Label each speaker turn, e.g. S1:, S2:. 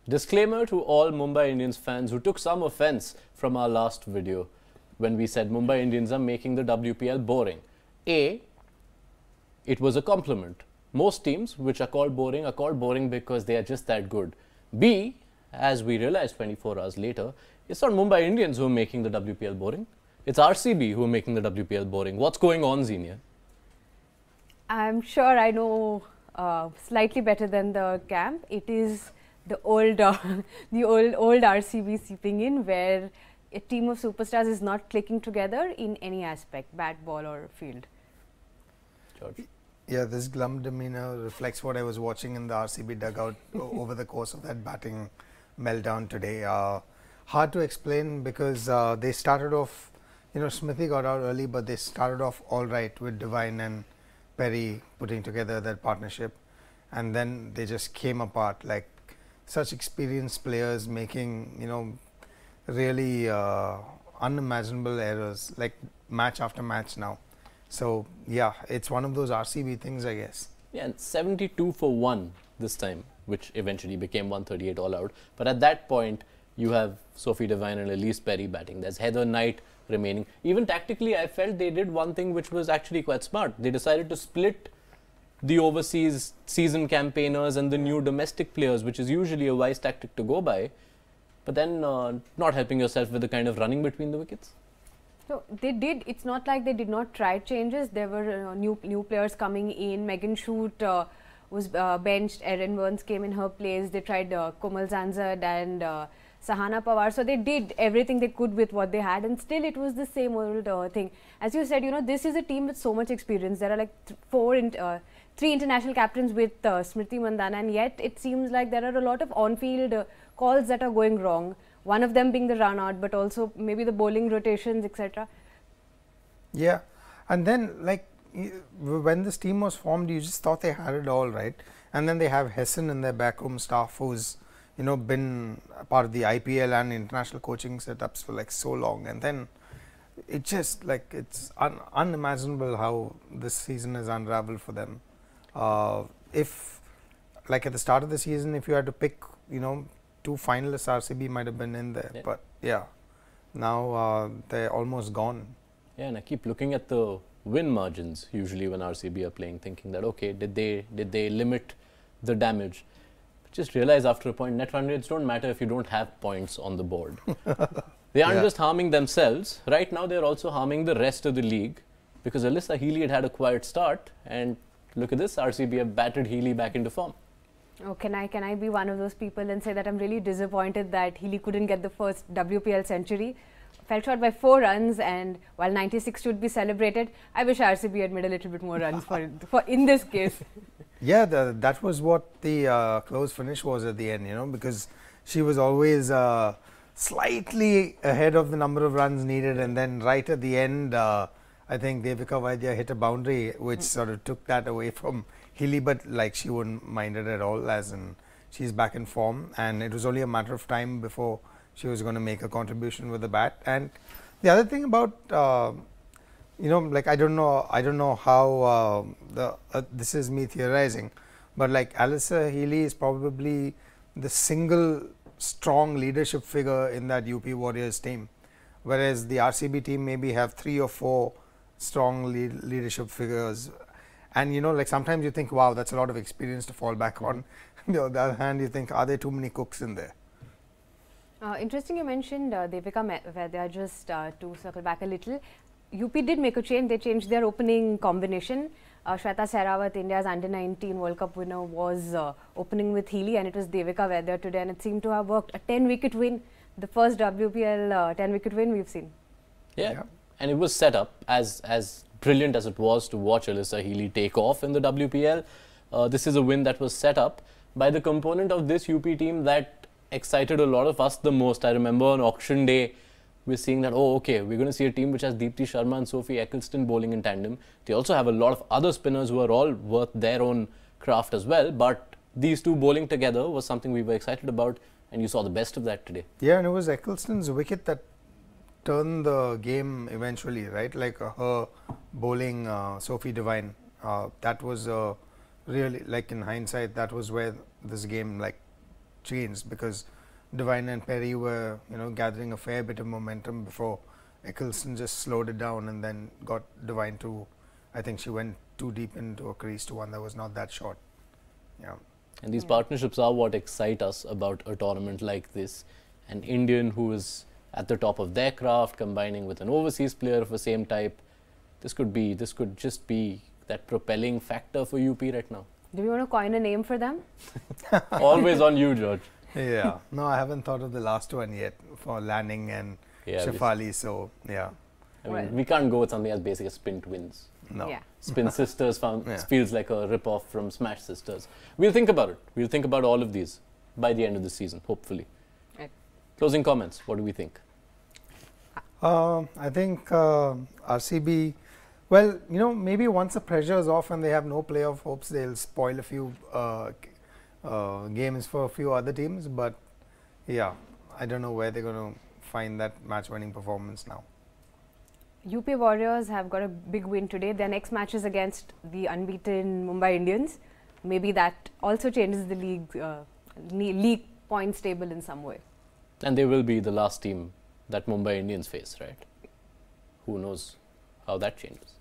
S1: Disclaimer to all Mumbai Indians fans who took some offense from our last video when we said Mumbai Indians are making the WPL boring. A, it was a compliment. Most teams which are called boring because they are just that good. B, as we realized 24 hours later, it's not Mumbai Indians who are making the WPL boring. It's RCB who are making the WPL boring. What's going on, Xenia?
S2: I'm sure I know slightly better than the camp. It is the old RCB seeping in, where a team of superstars is not clicking together in any aspect, bat, ball or field.
S1: George?
S3: Yeah, this glum demeanor reflects what I was watching in the RCB dugout over the course of that batting meltdown today. Hard to explain because they started off, Smriti got out early, but they started off all right with Devine and Perry putting together that partnership, and then they just came apart. Like such experienced players making, really unimaginable errors, like match after match now. So yeah, it's one of those RCB things, I guess.
S1: Yeah, and 72 for 1 this time, which eventually became 138 all out. But at that point, you have Sophie Devine and Elise Perry batting. There's Heather Knight remaining. Even tactically, I felt they did one thing which was actually quite smart. They decided to split the overseas season campaigners and the new domestic players, which is usually a wise tactic to go by. But then not helping yourself with the kind of running between the wickets.
S2: So they did. It's not like they did not try changes. There were new players coming in. Megan Shute was benched. Erin Burns came in her place. They tried Komal Zanzad and Sahana Pawar. So they did everything they could with what they had, and still it was the same old thing. As you said, this is a team with so much experience. There are like three international captains with Smriti Mandhana, and yet it seems like there are a lot of on-field calls that are going wrong. One of them being the run out, but also maybe the bowling rotations, etc.
S3: Yeah, and then like when this team was formed, you just thought they had it all, right? And then they have Hessen in their backroom staff, who's been a part of the IPL and international coaching setups for like so long, and then it just like it's unimaginable how this season has unraveled for them. If like at the start of the season, if you had to pick, two finalists, RCB might have been in there, yeah. But yeah, now they're almost gone.
S1: Yeah, and I keep looking at the win margins usually when RCB are playing, thinking that okay, did they limit the damage? But just realize after a point, net run rates don't matter if you don't have points on the board. They aren't just harming themselves. Right now, they're also harming the rest of the league, because Alyssa Healy had a quiet start, and look at this, RCB have battered Healy back into form.
S2: Oh, can I be one of those people and say that I'm really disappointed that Healy couldn't get the first WPL century? Fell short by 4 runs, and while 96 should be celebrated, I wish RCB had made a little bit more runs for in this case.
S3: Yeah, that was what the close finish was at the end, because she was always slightly ahead of the number of runs needed, and then right at the end, I think Devika Vaidya hit a boundary which sort of took that away from Healy, but like she wouldn't mind it at all, as in she's back in form, and it was only a matter of time before she was going to make a contribution with the bat. And the other thing about like I don't know how this is me theorizing, but like Alyssa Healy is probably the single strong leadership figure in that UP Warriors team, whereas the RCB team maybe have 3 or 4 strong leadership figures. And like sometimes you think, wow, that's a lot of experience to fall back on. On the other hand, you think, are there too many cooks in there?
S2: Interesting you mentioned Devika Vaidya. Just to circle back a little, UP did make a change. They changed their opening combination. Shweta Sehrawat, India's under-19 World Cup winner, was opening with Healy, and it was Devika Vaidya today, and it seemed to have worked. A 10-wicket win, the first WPL 10-wicket win we've seen.
S1: Yeah, and it was set up as brilliant as it was to watch Alyssa Healy take off in the WPL. This is a win that was set up by the component of this UP team that excited a lot of us the most. I remember on auction day, we're seeing that, oh, okay, we're going to see a team which has Deepti Sharma and Sophie Eccleston bowling in tandem. They also have a lot of other spinners who are all worth their own craft as well. But these two bowling together was something we were excited about, and you saw the best of that today.
S3: Yeah, and it was Eccleston's wicket that turned the game eventually, right? Like her bowling Sophie Devine, that was really, like in hindsight, that was where this game like changed, because Devine and Perry were, you know, gathering a fair bit of momentum before Eccleston just slowed it down and then got Devine to, I think she went too deep into a crease to one that was not that short. Yeah.
S1: And these partnerships are what excite us about a tournament like this. An Indian who is at the top of their craft, combining with an overseas player of the same type. This could just be that propelling factor for UP right now.
S2: Do you want to coin a name for them?
S1: Always on you, George.
S3: Yeah. No, I haven't thought of the last one yet for Lanning and Shefali. So, yeah.
S1: I mean, we can't go with something as basic as Spin Twins.
S3: No.
S2: Yeah.
S1: Spin Sisters feels like a rip-off from Smash Sisters. We'll think about it. We'll think about all of these by the end of the season, hopefully.
S2: Right.
S1: Closing comments. What do we think?
S3: I think RCB, well, you know, maybe once the pressure is off and they have no playoff hopes, they'll spoil a few games for a few other teams. But yeah, I don't know where they're going to find that match-winning performance now.
S2: UP Warriors have got a big win today. Their next match is against the unbeaten Mumbai Indians. Maybe that also changes the league points table in some way.
S1: And they will be the last team that Mumbai Indians face, right? Who knows how that changes.